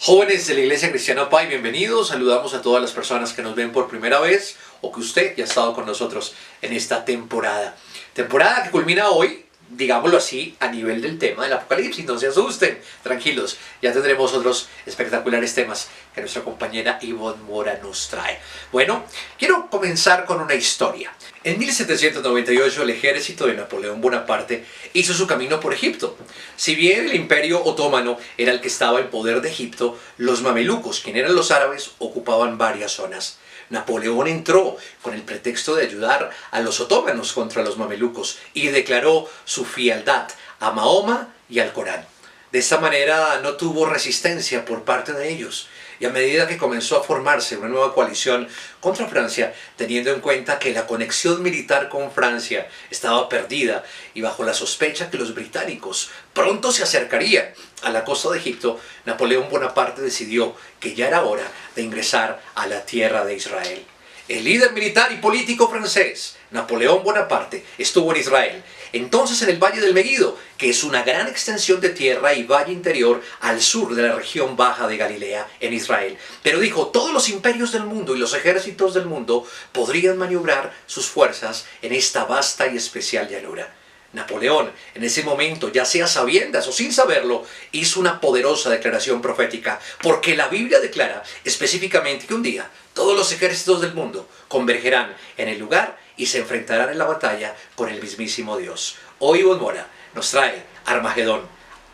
Jóvenes de la Iglesia Cristiana Pai, bienvenidos. Saludamos a todas las personas que nos ven por primera vez o que usted ya ha estado con nosotros en esta temporada. Temporada que culmina hoy, digámoslo así, a nivel del tema del Apocalipsis. No se asusten, tranquilos. Ya tendremos otros espectaculares temas que nuestra compañera Ivonne Mora nos trae. Bueno, quiero comenzar con una historia. En 1798 el ejército de Napoleón Bonaparte hizo su camino por Egipto. Si bien el imperio otomano era el que estaba en poder de Egipto, los mamelucos, quienes eran los árabes, ocupaban varias zonas. Napoleón entró con el pretexto de ayudar a los otomanos contra los mamelucos y declaró su frialdad a Mahoma y al Corán. De esta manera no tuvo resistencia por parte de ellos. Y a medida que comenzó a formarse una nueva coalición contra Francia, teniendo en cuenta que la conexión militar con Francia estaba perdida y bajo la sospecha que los británicos pronto se acercarían a la costa de Egipto, Napoleón Bonaparte decidió que ya era hora de ingresar a la tierra de Israel. El líder militar y político francés, Napoleón Bonaparte, estuvo en Israel, entonces en el Valle del Meguido, que es una gran extensión de tierra y valle interior al sur de la región baja de Galilea, en Israel. Pero dijo, todos los imperios del mundo y los ejércitos del mundo podrían maniobrar sus fuerzas en esta vasta y especial llanura. Napoleón, en ese momento, ya sea sabiendas o sin saberlo, hizo una poderosa declaración profética, porque la Biblia declara específicamente que un día todos los ejércitos del mundo convergerán en el lugar y se enfrentarán en la batalla con el mismísimo Dios. Hoy Ivonne Mora nos trae Armagedón,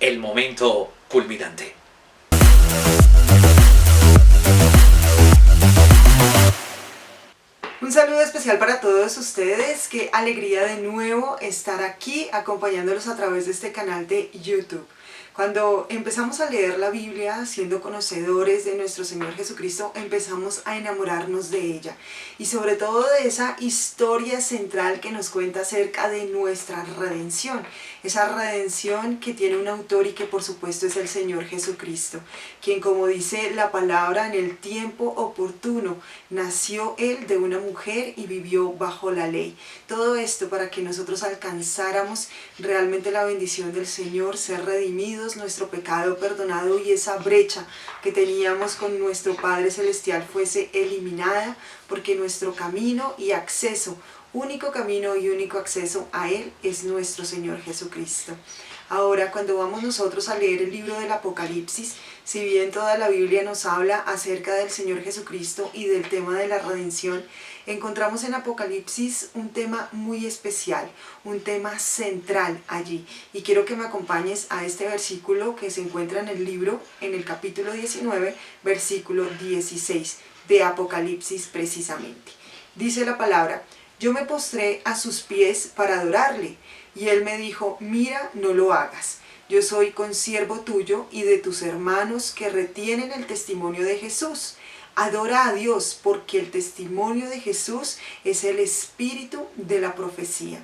el momento culminante. Un saludo especial para todos ustedes, qué alegría de nuevo estar aquí acompañándolos a través de este canal de YouTube. Cuando empezamos a leer la Biblia, siendo conocedores de nuestro Señor Jesucristo, empezamos a enamorarnos de ella y sobre todo de esa historia central que nos cuenta acerca de nuestra redención. Esa redención que tiene un autor y que por supuesto es el Señor Jesucristo, quien, como dice la palabra, en el tiempo oportuno nació Él de una mujer y vivió bajo la ley. Todo esto para que nosotros alcanzáramos realmente la bendición del Señor, ser redimidos, nuestro pecado perdonado y esa brecha que teníamos con nuestro Padre Celestial fuese eliminada, porque nuestro camino y acceso, único camino y único acceso a Él es nuestro Señor Jesucristo. Ahora, cuando vamos nosotros a leer el libro del Apocalipsis, si bien toda la Biblia nos habla acerca del Señor Jesucristo y del tema de la redención, encontramos en Apocalipsis un tema muy especial, un tema central allí. Y quiero que me acompañes a este versículo que se encuentra en el libro, en el capítulo 19, versículo 16 de Apocalipsis precisamente. Dice la palabra: yo me postré a sus pies para adorarle, y él me dijo, mira, no lo hagas. Yo soy consiervo tuyo y de tus hermanos que retienen el testimonio de Jesús. Adora a Dios, porque el testimonio de Jesús es el espíritu de la profecía.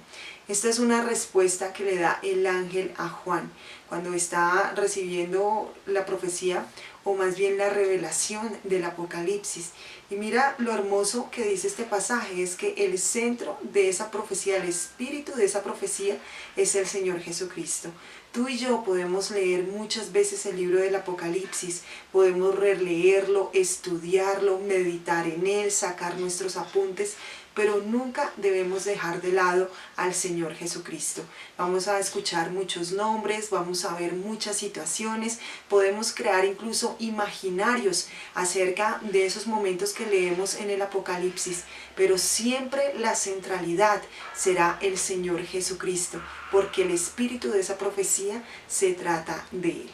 Esta es una respuesta que le da el ángel a Juan cuando está recibiendo la profecía, o más bien la revelación del Apocalipsis. Y mira lo hermoso que dice este pasaje, es que el centro de esa profecía, el espíritu de esa profecía es el Señor Jesucristo. Tú y yo podemos leer muchas veces el libro del Apocalipsis, podemos releerlo, estudiarlo, meditar en él, sacar nuestros apuntes, pero nunca debemos dejar de lado al Señor Jesucristo. Vamos a escuchar muchos nombres, vamos a ver muchas situaciones, podemos crear incluso imaginarios acerca de esos momentos que leemos en el Apocalipsis, pero siempre la centralidad será el Señor Jesucristo, porque el espíritu de esa profecía se trata de Él.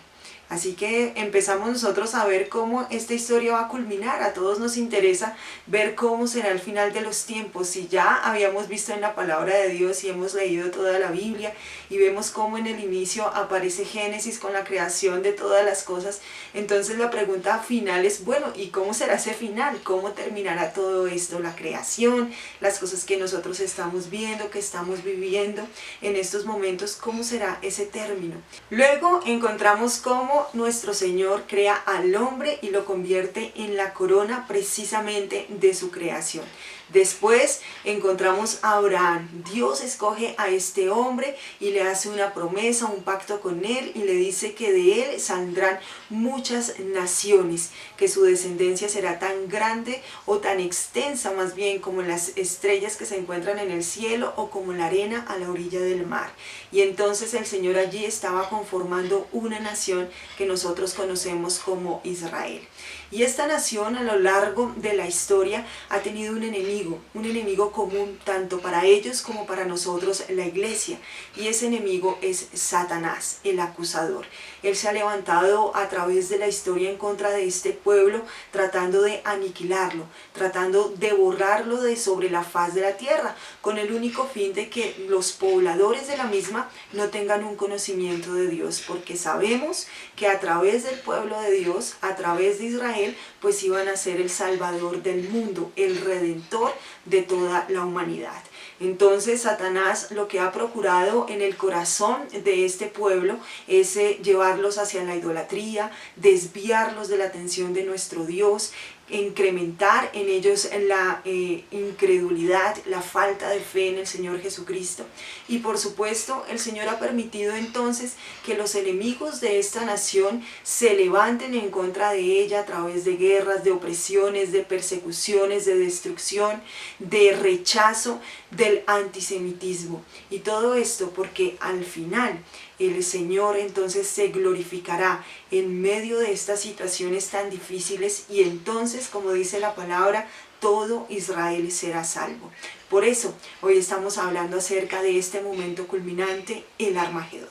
Así que empezamos nosotros a ver cómo esta historia va a culminar. A todos nos interesa ver cómo será el final de los tiempos. Si ya habíamos visto en la palabra de Dios y hemos leído toda la Biblia y vemos cómo en el inicio aparece Génesis con la creación de todas las cosas, entonces la pregunta final es, bueno, ¿y cómo será ese final? ¿Cómo terminará todo esto? La creación, las cosas que nosotros estamos viendo, que estamos viviendo en estos momentos, ¿cómo será ese término? Luego encontramos cómo cómo nuestro Señor crea al hombre y lo convierte en la corona precisamente de su creación. Después encontramos a Abraham. Dios escoge a este hombre y le hace una promesa, un pacto con él, y le dice que de él saldrán muchas naciones, que su descendencia será tan grande o tan extensa más bien como las estrellas que se encuentran en el cielo o como la arena a la orilla del mar. Y entonces el Señor allí estaba conformando una nación que nosotros conocemos como Israel. Y esta nación a lo largo de la historia ha tenido un enemigo común tanto para ellos como para nosotros, la iglesia. Y ese enemigo es Satanás, el acusador. Él se ha levantado a través de la historia en contra de este pueblo, tratando de aniquilarlo, tratando de borrarlo de sobre la faz de la tierra, con el único fin de que los pobladores de la misma no tengan un conocimiento de Dios, porque sabemos que a través del pueblo de Dios, a través de Israel, pues iban a ser el Salvador del mundo, el Redentor de toda la humanidad. Entonces Satanás lo que ha procurado en el corazón de este pueblo es llevarlos hacia la idolatría, desviarlos de la atención de nuestro Dios, incrementar en ellos la incredulidad, la falta de fe en el Señor Jesucristo. Y por supuesto el Señor ha permitido entonces que los enemigos de esta nación se levanten en contra de ella a través de guerras, de opresiones, de persecuciones, de destrucción, de rechazo, del antisemitismo. Y todo esto porque al final el Señor entonces se glorificará en medio de estas situaciones tan difíciles, y entonces, como dice la palabra, todo Israel será salvo. Por eso hoy estamos hablando acerca de este momento culminante, el Armagedón.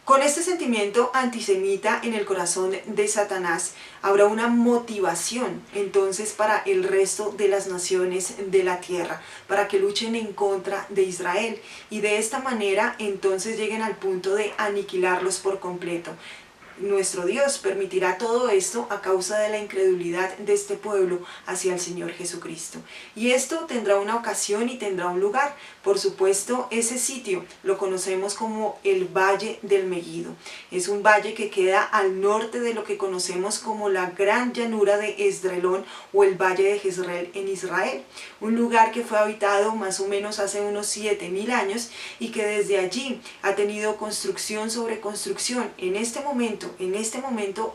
Con este sentimiento antisemita en el corazón de Satanás, habrá una motivación entonces para el resto de las naciones de la tierra, para que luchen en contra de Israel, y de esta manera entonces lleguen al punto de aniquilarlos por completo. Nuestro Dios permitirá todo esto a causa de la incredulidad de este pueblo hacia el Señor Jesucristo. Y esto tendrá una ocasión y tendrá un lugar. Por supuesto, ese sitio lo conocemos como el Valle del Megido. Es un valle que queda al norte de lo que conocemos como la gran llanura de Esdrelón o el Valle de Jezreel en Israel. Un lugar que fue habitado más o menos hace unos 7000 años y que desde allí ha tenido construcción sobre construcción. En este momento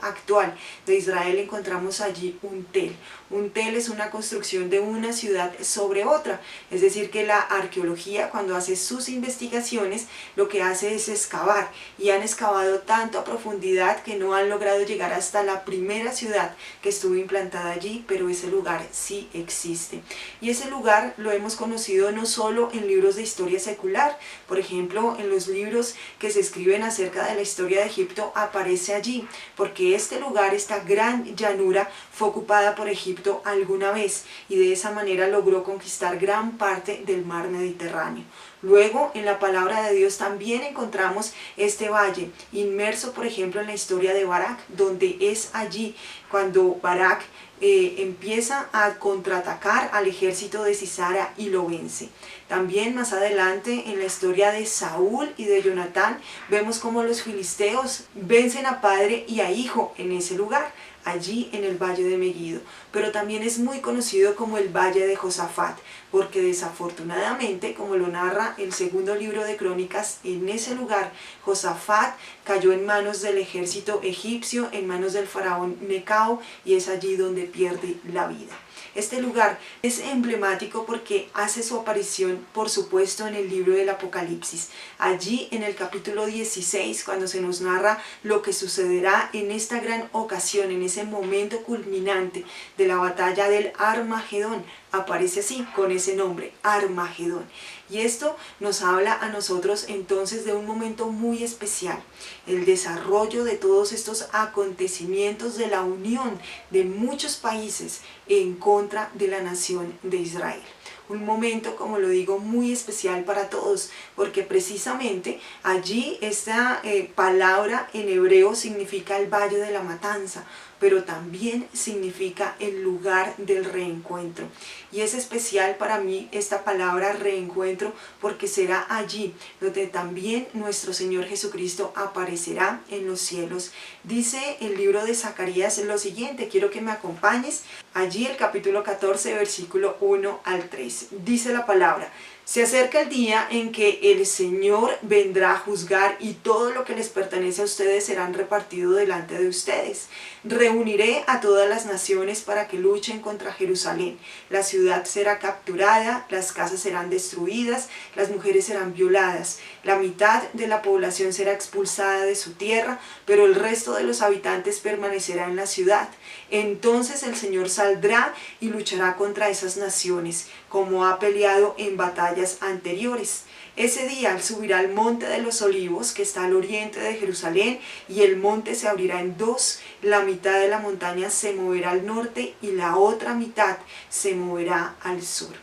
actual de Israel encontramos allí un tel. Un tel es una construcción de una ciudad sobre otra, es decir que la arqueología, cuando hace sus investigaciones, lo que hace es excavar, y han excavado tanto a profundidad que no han logrado llegar hasta la primera ciudad que estuvo implantada allí, pero ese lugar sí existe. Y ese lugar lo hemos conocido no solo en libros de historia secular, por ejemplo en los libros que se escriben acerca de la historia de Egipto aparece allí, porque este lugar, esta gran llanura, fue ocupada por Egipto alguna vez, y de esa manera logró conquistar gran parte del mar Mediterráneo. Luego, en la palabra de Dios también encontramos este valle, inmerso por ejemplo en la historia de Barak, donde es allí cuando Barak empieza a contraatacar al ejército de Sisara y lo vence. También más adelante en la historia de Saúl y de Jonatán vemos cómo los filisteos vencen a padre y a hijo en ese lugar, allí en el Valle de Megido. Pero también es muy conocido como el Valle de Josafat, porque desafortunadamente, como lo narra el segundo libro de Crónicas, en ese lugar Josafat cayó en manos del ejército egipcio, en manos del faraón Necao, y es allí donde pierde la vida. Este lugar es emblemático porque hace su aparición, por supuesto, en el libro del Apocalipsis. Allí en el capítulo 16, cuando se nos narra lo que sucederá en esta gran ocasión, en ese momento culminante de la batalla del Armagedón, aparece así, con ese nombre, Armagedón. Y esto nos habla a nosotros entonces de un momento muy especial, el desarrollo de todos estos acontecimientos de la unión de muchos países en contra de la nación de Israel. Un momento, como lo digo, muy especial para todos, porque precisamente allí esta palabra en hebreo significa el Valle de la Matanza, pero también significa el lugar del reencuentro. Y es especial para mí esta palabra reencuentro porque será allí donde también nuestro Señor Jesucristo aparecerá en los cielos. Dice el libro de Zacarías lo siguiente, quiero que me acompañes. Allí el capítulo 14, versículo 1 al 3. Dice la palabra: se acerca el día en que el Señor vendrá a juzgar y todo lo que les pertenece a ustedes serán repartido delante de ustedes. Reuniré a todas las naciones para que luchen contra Jerusalén. La ciudad será capturada, las casas serán destruidas, las mujeres serán violadas. La mitad de la población será expulsada de su tierra, pero el resto de los habitantes permanecerá en la ciudad. Entonces el Señor saldrá y luchará contra esas naciones, como ha peleado en batallas anteriores. Ese día él subirá al monte de los olivos, que está al oriente de Jerusalén, y el monte se abrirá en dos. La mitad de la montaña se moverá al norte y la otra mitad se moverá al sur.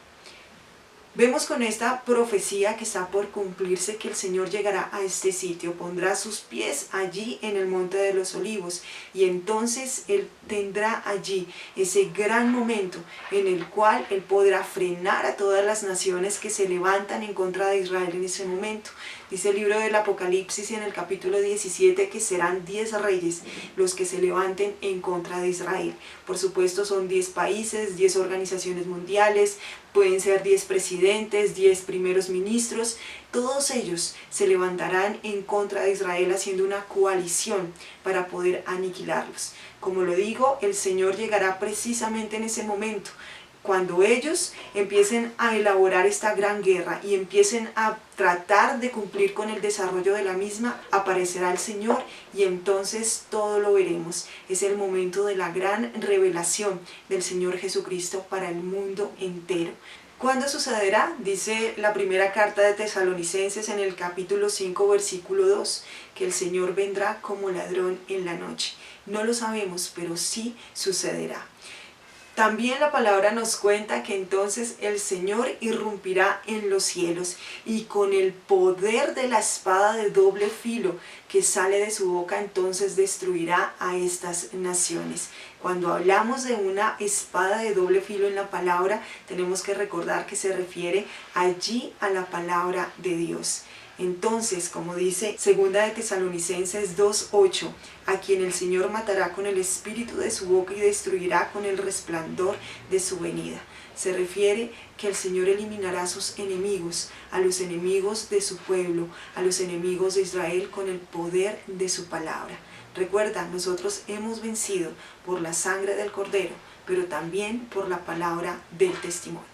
Vemos con esta profecía que está por cumplirse que el Señor llegará a este sitio, pondrá sus pies allí en el monte de los olivos, y entonces Él tendrá allí ese gran momento en el cual Él podrá frenar a todas las naciones que se levantan en contra de Israel en ese momento. Dice el libro del Apocalipsis en el capítulo 17 que serán 10 reyes los que se levanten en contra de Israel. Por supuesto son 10 países, 10 organizaciones mundiales, pueden ser 10 presidentes, 10 primeros ministros. Todos ellos se levantarán en contra de Israel haciendo una coalición para poder aniquilarlos. Como lo digo, el Señor llegará precisamente en ese momento, cuando ellos empiecen a elaborar esta gran guerra y empiecen a tratar de cumplir con el desarrollo de la misma, aparecerá el Señor y entonces todo lo veremos. Es el momento de la gran revelación del Señor Jesucristo para el mundo entero. ¿Cuándo sucederá? Dice la primera carta de Tesalonicenses en el capítulo 5, versículo 2, que el Señor vendrá como ladrón en la noche. No lo sabemos, pero sí sucederá. También la palabra nos cuenta que entonces el Señor irrumpirá en los cielos y con el poder de la espada de doble filo que sale de su boca entonces destruirá a estas naciones. Cuando hablamos de una espada de doble filo en la palabra, tenemos que recordar que se refiere allí a la palabra de Dios. Entonces, como dice 2 de Tesalonicenses 2:8, a quien el Señor matará con el espíritu de su boca y destruirá con el resplandor de su venida. Se refiere que el Señor eliminará a sus enemigos, a los enemigos de su pueblo, a los enemigos de Israel con el poder de su palabra. Recuerda, nosotros hemos vencido por la sangre del Cordero, pero también por la palabra del testimonio.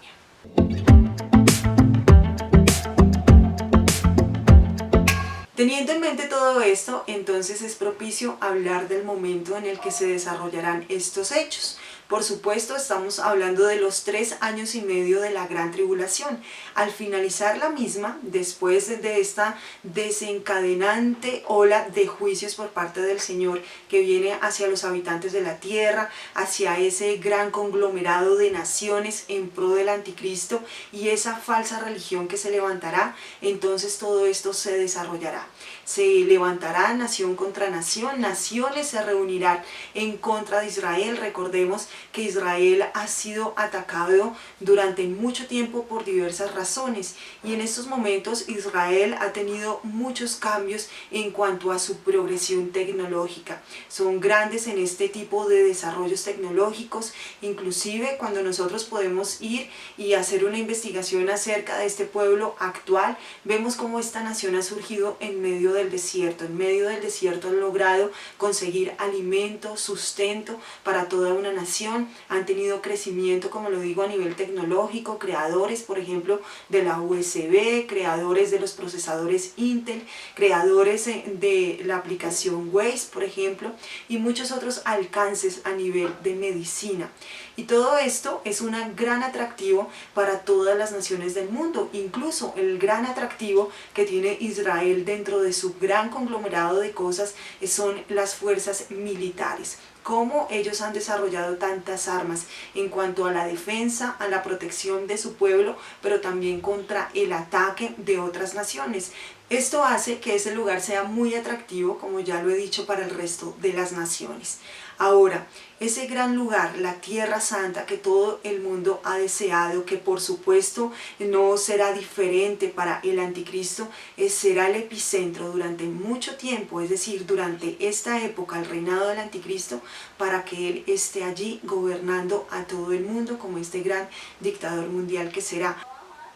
Teniendo en mente todo esto, entonces es propicio hablar del momento en el que se desarrollarán estos hechos. Por supuesto, estamos hablando de los 3 años y medio de la gran tribulación. Al finalizar la misma, después de esta desencadenante ola de juicios por parte del Señor que viene hacia los habitantes de la tierra, hacia ese gran conglomerado de naciones en pro del anticristo y esa falsa religión que se levantará, entonces todo esto se desarrollará. Se levantará nación contra nación, naciones se reunirán en contra de Israel. Recordemos que Israel ha sido atacado durante mucho tiempo por diversas razones y en estos momentos Israel ha tenido muchos cambios en cuanto a su progresión tecnológica. Son grandes en este tipo de desarrollos tecnológicos, inclusive cuando nosotros podemos ir y hacer una investigación acerca de este pueblo actual, vemos cómo esta nación ha surgido en medio del desierto. En medio del desierto han logrado conseguir alimento, sustento para toda una nación. Han tenido crecimiento, como lo digo, a nivel tecnológico, creadores, por ejemplo, de la USB, creadores de los procesadores Intel, creadores de la aplicación Waze, por ejemplo, y muchos otros alcances a nivel de medicina. Y todo esto es un gran atractivo para todas las naciones del mundo, incluso el gran atractivo que tiene Israel dentro de su gran conglomerado de cosas son las fuerzas militares. Cómo ellos han desarrollado tantas armas en cuanto a la defensa, a la protección de su pueblo, pero también contra el ataque de otras naciones. Esto hace que ese lugar sea muy atractivo, como ya lo he dicho, para el resto de las naciones. Ahora, ese gran lugar, la Tierra Santa que todo el mundo ha deseado, que por supuesto no será diferente para el anticristo, será el epicentro durante mucho tiempo, es decir, durante esta época, el reinado del anticristo, para que él esté allí gobernando a todo el mundo como este gran dictador mundial que será.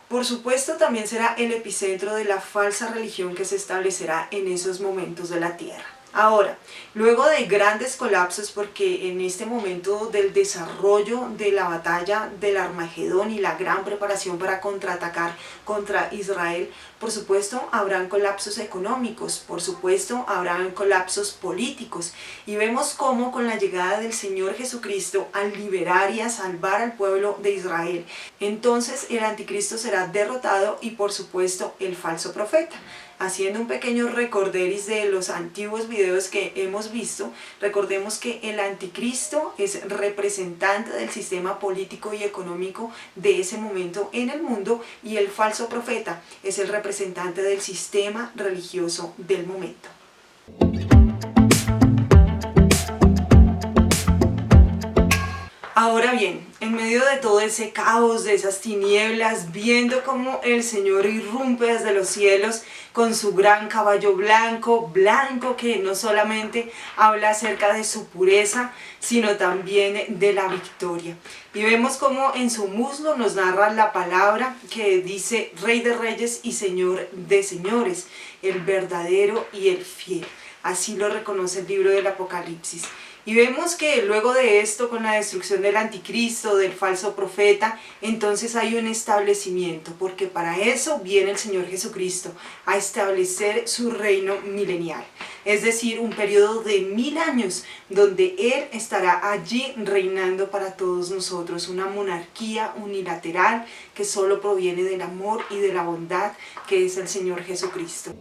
Por supuesto, también será el epicentro de la falsa religión que se establecerá en esos momentos de la tierra. Ahora, luego de grandes colapsos, porque en este momento del desarrollo de la batalla del Armagedón y la gran preparación para contraatacar contra Israel, por supuesto habrán colapsos económicos, por supuesto habrán colapsos políticos, y vemos cómo con la llegada del Señor Jesucristo al liberar y a salvar al pueblo de Israel, entonces el anticristo será derrotado y por supuesto el falso profeta. Haciendo un pequeño recorderis de los antiguos videos que hemos visto, recordemos que el anticristo es representante del sistema político y económico de ese momento en el mundo, y el falso profeta es el representante del sistema religioso del momento. Ahora bien, en medio de todo ese caos, de esas tinieblas, viendo cómo el Señor irrumpe desde los cielos con su gran caballo blanco, blanco que no solamente habla acerca de su pureza, sino también de la victoria. Y vemos cómo en su muslo nos narra la palabra que dice Rey de Reyes y Señor de Señores, el verdadero y el fiel. Así lo reconoce el libro del Apocalipsis. Y vemos que luego de esto, con la destrucción del anticristo, del falso profeta, entonces hay un establecimiento, porque para eso viene el Señor Jesucristo, a establecer su reino milenial. Es decir, un periodo de 1000 años, donde Él estará allí reinando para todos nosotros, una monarquía unilateral que solo proviene del amor y de la bondad que es el Señor Jesucristo.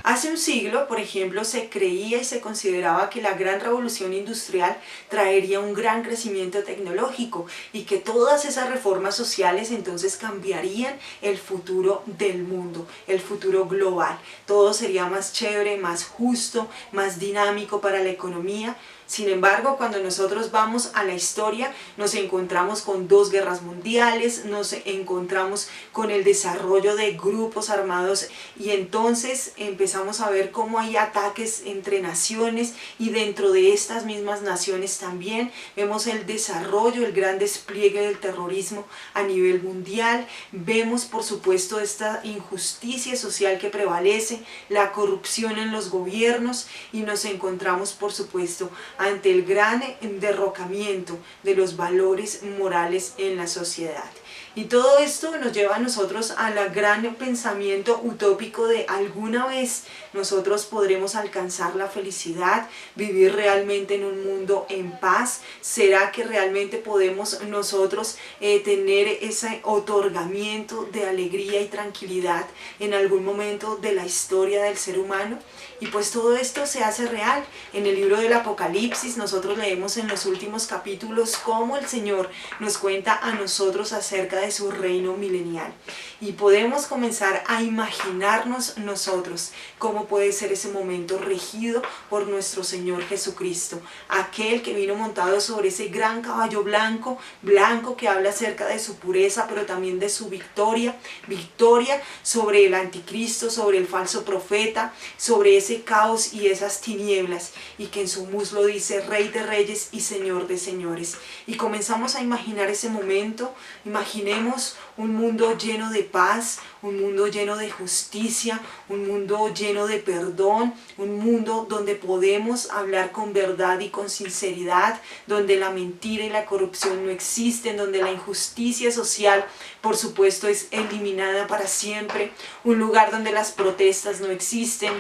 Hace un siglo, por ejemplo, se creía y se consideraba que la gran revolución industrial traería un gran crecimiento tecnológico y que todas esas reformas sociales entonces cambiarían el futuro del mundo, el futuro global. Todo sería más chévere, más justo, más dinámico para la economía. Sin embargo, cuando nosotros vamos a la historia, nos encontramos con 2 guerras mundiales, nos encontramos con el desarrollo de grupos armados, y entonces empezamos a ver cómo hay ataques entre naciones, y dentro de estas mismas naciones también vemos el desarrollo, el gran despliegue del terrorismo a nivel mundial. Vemos, por supuesto, esta injusticia social que prevalece, la corrupción en los gobiernos, y nos encontramos, por supuesto, ante el gran derrocamiento de los valores morales en la sociedad. Y todo esto nos lleva a nosotros al gran pensamiento utópico de alguna vez nosotros podremos alcanzar la felicidad, vivir realmente en un mundo en paz. ¿Será que realmente podemos nosotros tener ese otorgamiento de alegría y tranquilidad en algún momento de la historia del ser humano? Y pues todo esto se hace real. En el libro del Apocalipsis nosotros leemos en los últimos capítulos cómo el Señor nos cuenta a nosotros acerca de su reino milenial. Y podemos comenzar a imaginarnos nosotros cómo puede ser ese momento regido por nuestro Señor Jesucristo, aquel que vino montado sobre ese gran caballo blanco, blanco que habla acerca de su pureza, pero también de su victoria, victoria sobre el anticristo, sobre el falso profeta, sobre ese caos y esas tinieblas, y que en su muslo dice Rey de Reyes y Señor de Señores. Y comenzamos a imaginar ese momento. Imaginemos un mundo lleno de paz, un mundo lleno de justicia, un mundo lleno de perdón, un mundo donde podemos hablar con verdad y con sinceridad, donde la mentira y la corrupción no existen, donde la injusticia social, por supuesto, es eliminada para siempre, un lugar donde las protestas no existen,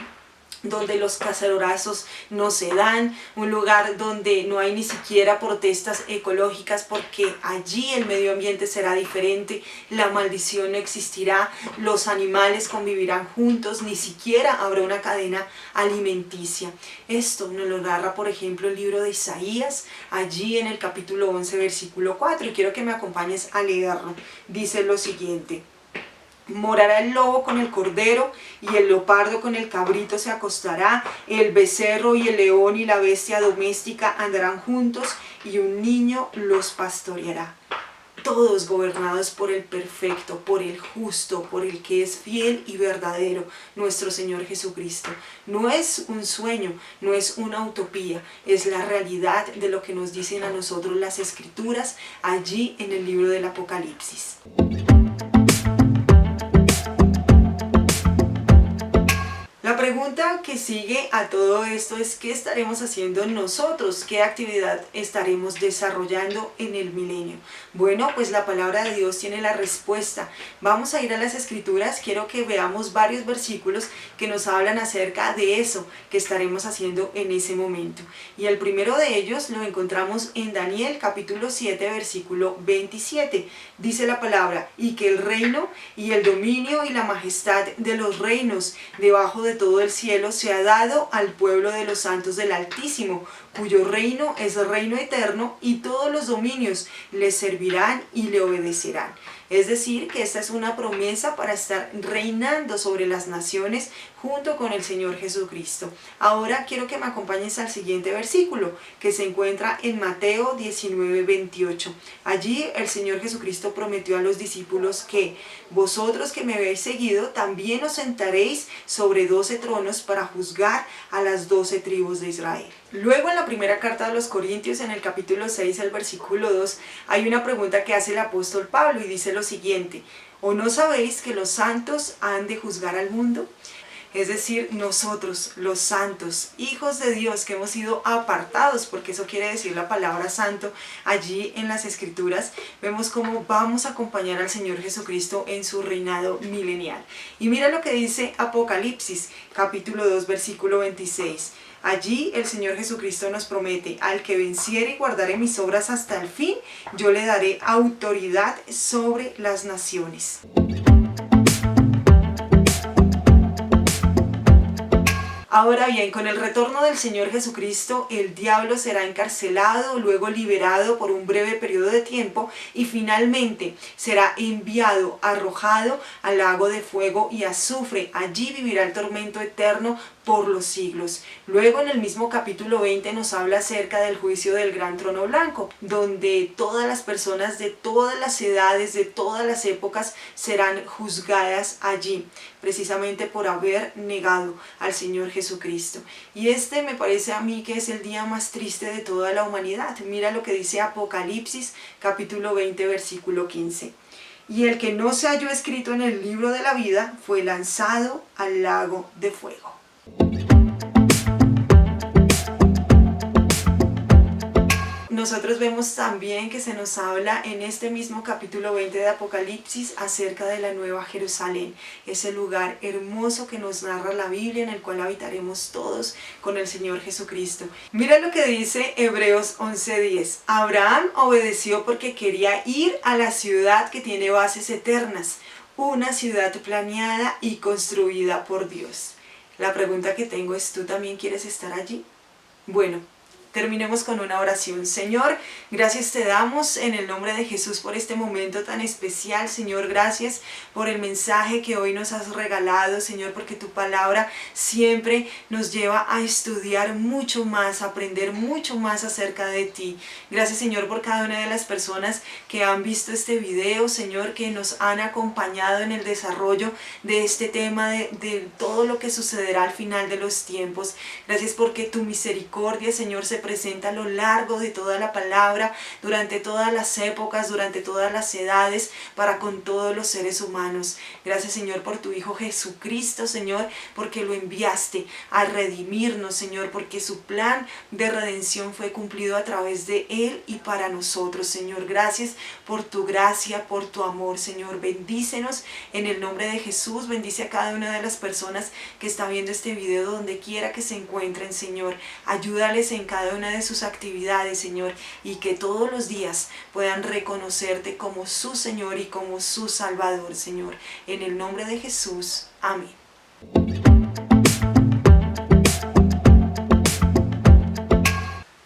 donde los cacerolazos no se dan, un lugar donde no hay ni siquiera protestas ecológicas porque allí el medio ambiente será diferente, la maldición no existirá, los animales convivirán juntos, ni siquiera habrá una cadena alimenticia. Esto nos lo narra, por ejemplo, el libro de Isaías, allí en el capítulo 11, versículo 4, y quiero que me acompañes a leerlo. Dice lo siguiente: morará el lobo con el cordero, y el leopardo con el cabrito se acostará, el becerro y el león y la bestia doméstica andarán juntos, y un niño los pastoreará. Todos gobernados por el perfecto, por el justo, por el que es fiel y verdadero, nuestro Señor Jesucristo. No es un sueño, no es una utopía, es la realidad de lo que nos dicen a nosotros las Escrituras allí en el libro del Apocalipsis. La pregunta que sigue a todo esto es: ¿qué estaremos haciendo nosotros? ¿Qué actividad estaremos desarrollando en el milenio? Bueno, pues la palabra de Dios tiene la respuesta. Vamos a ir a las Escrituras. Quiero que veamos varios versículos que nos hablan acerca de eso que estaremos haciendo en ese momento. Y el primero de ellos lo encontramos en Daniel capítulo 7, versículo 27. Dice la palabra: y que el reino y el dominio y la majestad de los reinos debajo de todo el cielo se ha dado al pueblo de los santos del Altísimo, cuyo reino es reino eterno, y todos los dominios le servirán y le obedecerán. Es decir, que esta es una promesa para estar reinando sobre las naciones junto con el Señor Jesucristo. Ahora quiero que me acompañes al siguiente versículo, que se encuentra en Mateo 19, 28. Allí el Señor Jesucristo prometió a los discípulos que: vosotros que me habéis seguido, también os sentaréis sobre 12 tronos para juzgar a las 12 tribus de Israel. Luego, en la primera carta de los Corintios, en el capítulo 6, el versículo 2, hay una pregunta que hace el apóstol Pablo y dice lo siguiente: ¿o no sabéis que los santos han de juzgar al mundo? Es decir, nosotros, los santos, hijos de Dios, que hemos sido apartados, porque eso quiere decir la palabra santo, allí en las Escrituras, vemos cómo vamos a acompañar al Señor Jesucristo en su reinado milenial. Y mira lo que dice Apocalipsis, capítulo 2, versículo 26. Allí el Señor Jesucristo nos promete: al que venciere y guardare mis obras hasta el fin, yo le daré autoridad sobre las naciones. Ahora bien, con el retorno del Señor Jesucristo, el diablo será encarcelado, luego liberado por un breve periodo de tiempo y finalmente será enviado, arrojado al lago de fuego y azufre. Allí vivirá el tormento eterno por los siglos. Luego, en el mismo capítulo 20 nos habla acerca del juicio del gran trono blanco, donde todas las personas de todas las edades, de todas las épocas, serán juzgadas allí, precisamente por haber negado al Señor Jesucristo. Y este me parece a mí que es el día más triste de toda la humanidad. Mira lo que dice Apocalipsis, capítulo 20, versículo 15. Y el que no se halló escrito en el libro de la vida fue lanzado al lago de fuego. Nosotros vemos también que se nos habla en este mismo capítulo 20 de Apocalipsis acerca de la Nueva Jerusalén, ese lugar hermoso que nos narra la Biblia, en el cual habitaremos todos con el Señor Jesucristo. Mira lo que dice Hebreos 11:10. Abraham obedeció porque quería ir a la ciudad que tiene bases eternas, una ciudad planeada y construida por Dios. La pregunta que tengo es: ¿tú también quieres estar allí? Bueno, terminemos con una oración. Señor, gracias te damos en el nombre de Jesús por este momento tan especial. Señor, gracias por el mensaje que hoy nos has regalado, Señor, porque tu palabra siempre nos lleva a estudiar mucho más, a aprender mucho más acerca de ti. Gracias, Señor, por cada una de las personas que han visto este video, Señor, que nos han acompañado en el desarrollo de este tema, de todo lo que sucederá al final de los tiempos. Gracias porque tu misericordia, Señor, se presenta a lo largo de toda la palabra, durante todas las épocas, durante todas las edades, para con todos los seres humanos. Gracias, Señor, por tu Hijo Jesucristo, Señor, porque lo enviaste a redimirnos, Señor, porque su plan de redención fue cumplido a través de Él y para nosotros, Señor. Gracias por tu gracia, por tu amor, Señor. Bendícenos en el nombre de Jesús. Bendice a cada una de las personas que está viendo este video donde quiera que se encuentren, Señor. Ayúdales en cada una de sus actividades, Señor, y que todos los días puedan reconocerte como su Señor y como su Salvador, Señor. En el nombre de Jesús. Amén.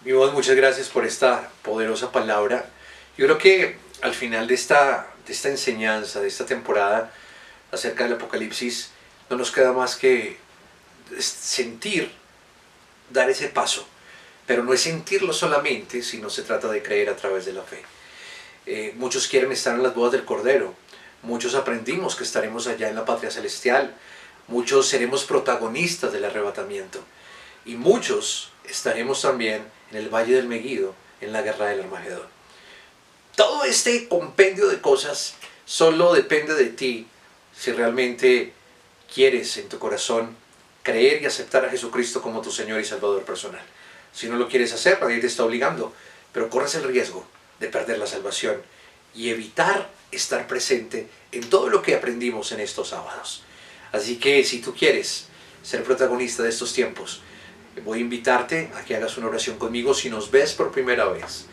Mi voz, muchas gracias por esta poderosa palabra. Yo creo que al final de esta enseñanza, de esta temporada acerca del Apocalipsis, no nos queda más que sentir, dar ese paso. Pero no es sentirlo solamente, sino se trata de creer a través de la fe. Muchos quieren estar en las bodas del Cordero. Muchos aprendimos que estaremos allá en la patria celestial. Muchos seremos protagonistas del arrebatamiento. Y muchos estaremos también en el Valle del Meguido, en la guerra del Armagedón. Todo este compendio de cosas solo depende de ti si realmente quieres en tu corazón creer y aceptar a Jesucristo como tu Señor y Salvador personal. Si no lo quieres hacer, nadie te está obligando, pero corres el riesgo de perder la salvación y evitar estar presente en todo lo que aprendimos en estos sábados. Así que si tú quieres ser protagonista de estos tiempos, voy a invitarte a que hagas una oración conmigo si nos ves por primera vez.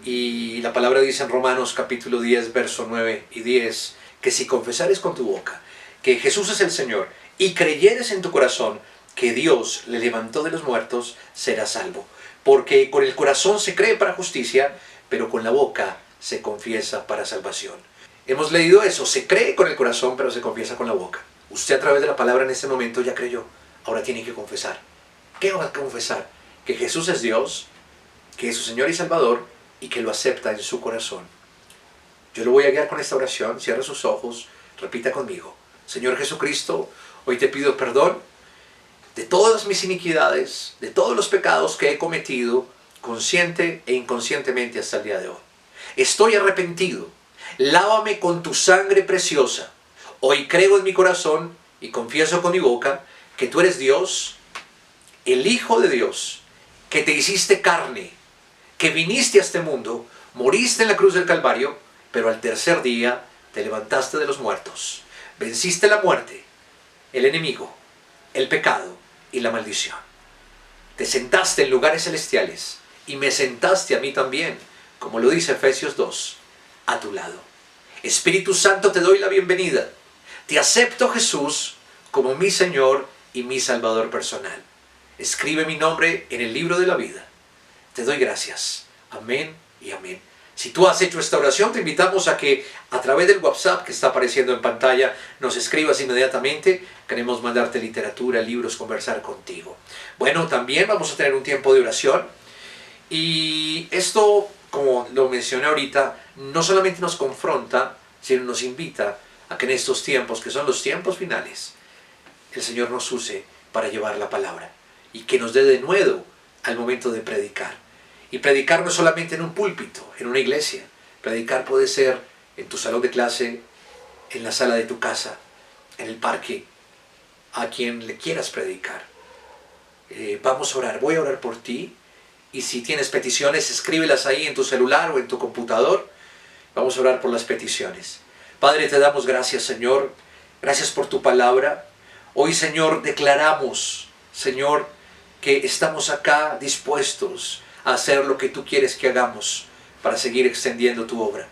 Y la palabra dice en Romanos capítulo 10, verso 9 y 10, que si confesares con tu boca que Jesús es el Señor y creyeres en tu corazón que Dios le levantó de los muertos, serás salvo. Porque con el corazón se cree para justicia, pero con la boca se confiesa para salvación. Hemos leído eso, se cree con el corazón, pero se confiesa con la boca. Usted a través de la palabra en este momento ya creyó, ahora tiene que confesar. ¿Qué va a confesar? Que Jesús es Dios, que es su Señor y Salvador, y que lo acepta en su corazón. Yo lo voy a guiar con esta oración. Cierra sus ojos, repita conmigo. Señor Jesucristo, hoy te pido perdón de todas mis iniquidades, de todos los pecados que he cometido, consciente e inconscientemente hasta el día de hoy. Estoy arrepentido. Lávame con tu sangre preciosa. Hoy creo en mi corazón y confieso con mi boca que tú eres Dios, el Hijo de Dios, que te hiciste carne, que viniste a este mundo, moriste en la cruz del Calvario, pero al tercer día te levantaste de los muertos. Venciste la muerte, el enemigo, el pecado y la maldición. Te sentaste en lugares celestiales y me sentaste a mí también, como lo dice Efesios 2, a tu lado. Espíritu Santo, te doy la bienvenida. Te acepto, Jesús, como mi Señor y mi Salvador personal. Escribe mi nombre en el libro de la vida. Te doy gracias. Amén y amén. Si tú has hecho esta oración, te invitamos a que a través del WhatsApp que está apareciendo en pantalla nos escribas inmediatamente. Queremos mandarte literatura, libros, conversar contigo. Bueno, también vamos a tener un tiempo de oración. Y esto, como lo mencioné ahorita, no solamente nos confronta, sino nos invita a que en estos tiempos, que son los tiempos finales, el Señor nos use para llevar la palabra y que nos dé de nuevo al momento de predicar. Y predicar no es solamente en un púlpito, en una iglesia. Predicar puede ser en tu salón de clase, en la sala de tu casa, en el parque, a quien le quieras predicar. Vamos a orar, voy a orar por ti. Y si tienes peticiones, escríbelas ahí en tu celular o en tu computador. Vamos a orar por las peticiones. Padre, te damos gracias, Señor. Gracias por tu palabra. Hoy, Señor, declaramos, Señor, que estamos acá dispuestos a hacer lo que tú quieres que hagamos para seguir extendiendo tu obra.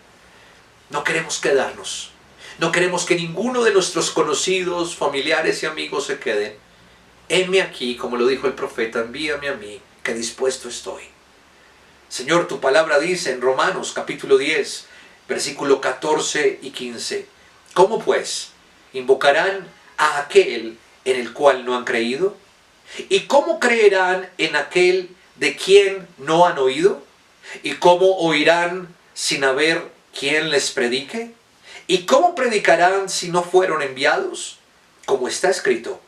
No queremos quedarnos. No queremos que ninguno de nuestros conocidos, familiares y amigos se queden. Heme aquí, como lo dijo el profeta, envíame a mí, que dispuesto estoy. Señor, tu palabra dice en Romanos capítulo 10, versículo 14 y 15. ¿Cómo pues invocarán a aquel en el cual no han creído? ¿Y cómo creerán en aquel de quien no han oído? ¿Y cómo oirán sin haber quien les predique? ¿Y cómo predicarán si no fueron enviados? Como está escrito,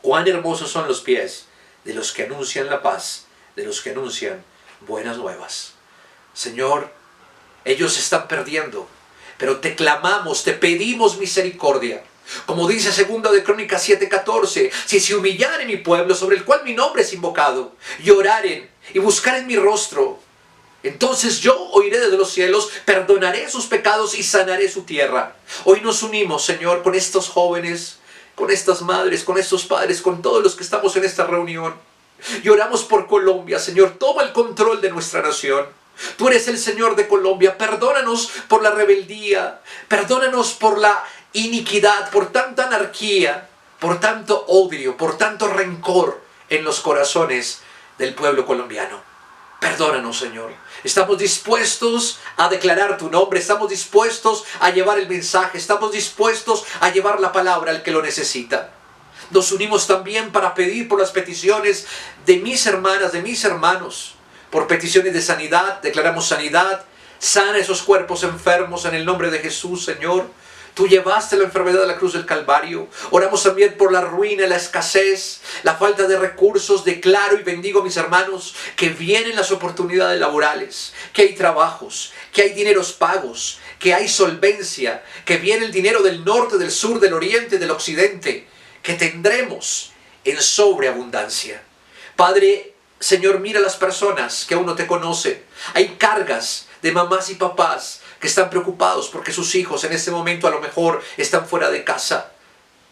cuán hermosos son los pies de los que anuncian la paz, de los que anuncian buenas nuevas. Señor, ellos se están perdiendo, pero te clamamos, te pedimos misericordia. Como dice 2 de Crónicas 7:14, si se humillaren mi pueblo sobre el cual mi nombre es invocado, y oraren y buscaren mi rostro, entonces yo oiré desde los cielos, perdonaré sus pecados y sanaré su tierra. Hoy nos unimos, Señor, con estos jóvenes, con estas madres, con estos padres, con todos los que estamos en esta reunión. Y oramos por Colombia, Señor, toma el control de nuestra nación. Tú eres el Señor de Colombia, perdónanos por la rebeldía, perdónanos por la iniquidad, por tanta anarquía, por tanto odio, por tanto rencor en los corazones del pueblo colombiano. Perdónanos, Señor. Estamos dispuestos a declarar tu nombre, estamos dispuestos a llevar el mensaje, estamos dispuestos a llevar la palabra al que lo necesita. Nos unimos también para pedir por las peticiones de mis hermanas, de mis hermanos, por peticiones de sanidad. Declaramos sanidad, sana esos cuerpos enfermos en el nombre de Jesús, Señor. Tú llevaste la enfermedad a la cruz del Calvario. Oramos también por la ruina, la escasez, la falta de recursos. Declaro y bendigo a mis hermanos que vienen las oportunidades laborales, que hay trabajos, que hay dineros pagos, que hay solvencia, que viene el dinero del norte, del sur, del oriente, del occidente, que tendremos en sobreabundancia. Padre, Señor, mira a las personas que aún no te conocen. Hay cargas de mamás y papás que están preocupados porque sus hijos en este momento a lo mejor están fuera de casa,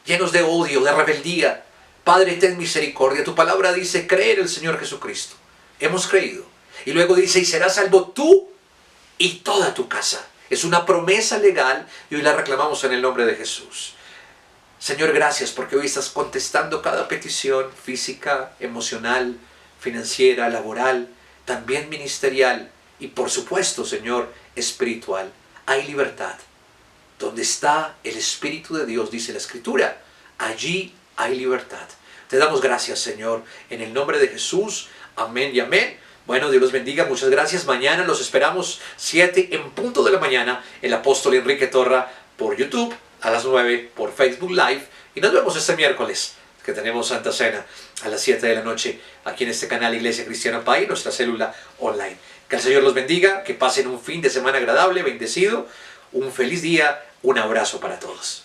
llenos de odio, de rebeldía. Padre, ten misericordia. Tu palabra dice, cree en el Señor Jesucristo. Hemos creído. Y luego dice, y serás salvo tú y toda tu casa. Es una promesa legal y hoy la reclamamos en el nombre de Jesús. Señor, gracias porque hoy estás contestando cada petición física, emocional, financiera, laboral, también ministerial y por supuesto, Señor, espiritual. Hay libertad. Donde está el Espíritu de Dios, dice la Escritura, allí hay libertad. Te damos gracias, Señor, en el nombre de Jesús. Amén y amén. Bueno, Dios los bendiga. Muchas gracias. Mañana los esperamos 7 en punto de la mañana. El apóstol Enrique Torra por YouTube, a las 9 por Facebook Live. Y nos vemos este miércoles, que tenemos Santa Cena a las 7 de la noche aquí en este canal Iglesia Cristiana Pay, nuestra célula online. Que el Señor los bendiga, que pasen un fin de semana agradable, bendecido, un feliz día, un abrazo para todos.